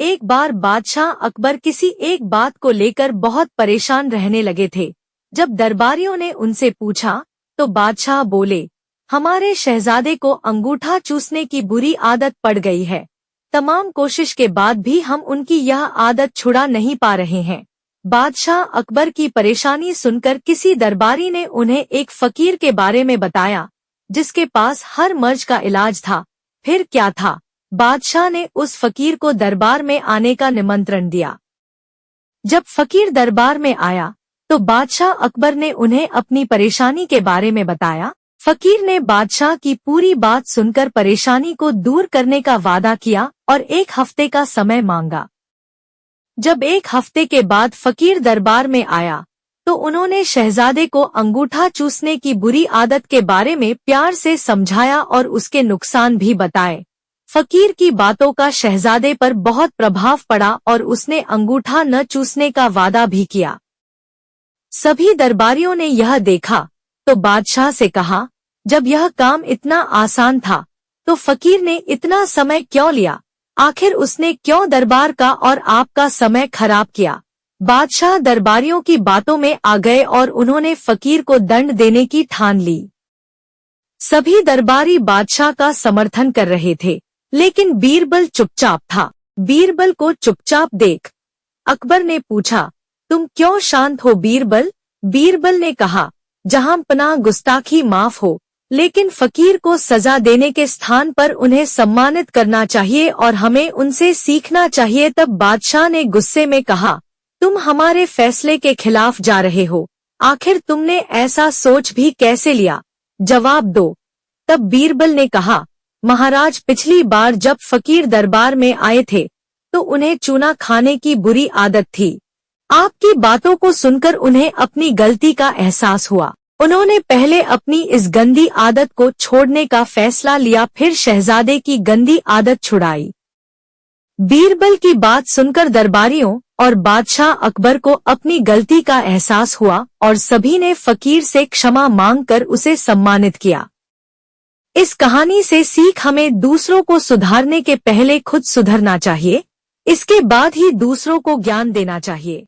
एक बार बादशाह अकबर किसी एक बात को लेकर बहुत परेशान रहने लगे थे। जब दरबारियों ने उनसे पूछा तो बादशाह बोले, हमारे शहजादे को अंगूठा चूसने की बुरी आदत पड़ गई है। तमाम कोशिश के बाद भी हम उनकी यह आदत छुड़ा नहीं पा रहे हैं। बादशाह अकबर की परेशानी सुनकर किसी दरबारी ने उन्हें एक फकीर के बारे में बताया, जिसके पास हर मर्ज का इलाज था। फिर क्या था, बादशाह ने उस फकीर को दरबार में आने का निमंत्रण दिया। जब फकीर दरबार में आया तो बादशाह अकबर ने उन्हें अपनी परेशानी के बारे में बताया। फकीर ने बादशाह की पूरी बात सुनकर परेशानी को दूर करने का वादा किया और 1 हफ्ते का समय मांगा। जब 1 हफ्ते के बाद फकीर दरबार में आया तो उन्होंने शहजादे को अंगूठा चूसने की बुरी आदत के बारे में प्यार से समझाया और उसके नुकसान भी बताए। फकीर की बातों का शहजादे पर बहुत प्रभाव पड़ा और उसने अंगूठा न चूसने का वादा भी किया। सभी दरबारियों ने यह देखा तो बादशाह से कहा, जब यह काम इतना आसान था तो फकीर ने इतना समय क्यों लिया? आखिर उसने क्यों दरबार का और आपका समय खराब किया? बादशाह दरबारियों की बातों में आ गए और उन्होंने फकीर को दंड देने की ठान ली। सभी दरबारी बादशाह का समर्थन कर रहे थे, लेकिन बीरबल चुपचाप था। बीरबल को चुपचाप देख अकबर ने पूछा, तुम क्यों शांत हो बीरबल? बीरबल ने कहा, जहां पनाह गुस्ताखी माफ हो, लेकिन फकीर को सजा देने के स्थान पर उन्हें सम्मानित करना चाहिए और हमें उनसे सीखना चाहिए। तब बादशाह ने गुस्से में कहा, तुम हमारे फैसले के खिलाफ जा रहे हो। आखिर तुमने ऐसा सोच भी कैसे लिया? जवाब दो। तब बीरबल ने कहा, महाराज, पिछली बार जब फकीर दरबार में आए थे तो उन्हें चूना खाने की बुरी आदत थी। आपकी बातों को सुनकर उन्हें अपनी गलती का एहसास हुआ। उन्होंने पहले अपनी इस गंदी आदत को छोड़ने का फैसला लिया, फिर शहजादे की गंदी आदत छुड़ाई। बीरबल की बात सुनकर दरबारियों और बादशाह अकबर को अपनी गलती का एहसास हुआ और सभी ने फकीर से क्षमा मांगकर उसे सम्मानित किया। इस कहानी से सीख, हमें दूसरों को सुधारने के पहले खुद सुधरना चाहिए, इसके बाद ही दूसरों को ज्ञान देना चाहिए।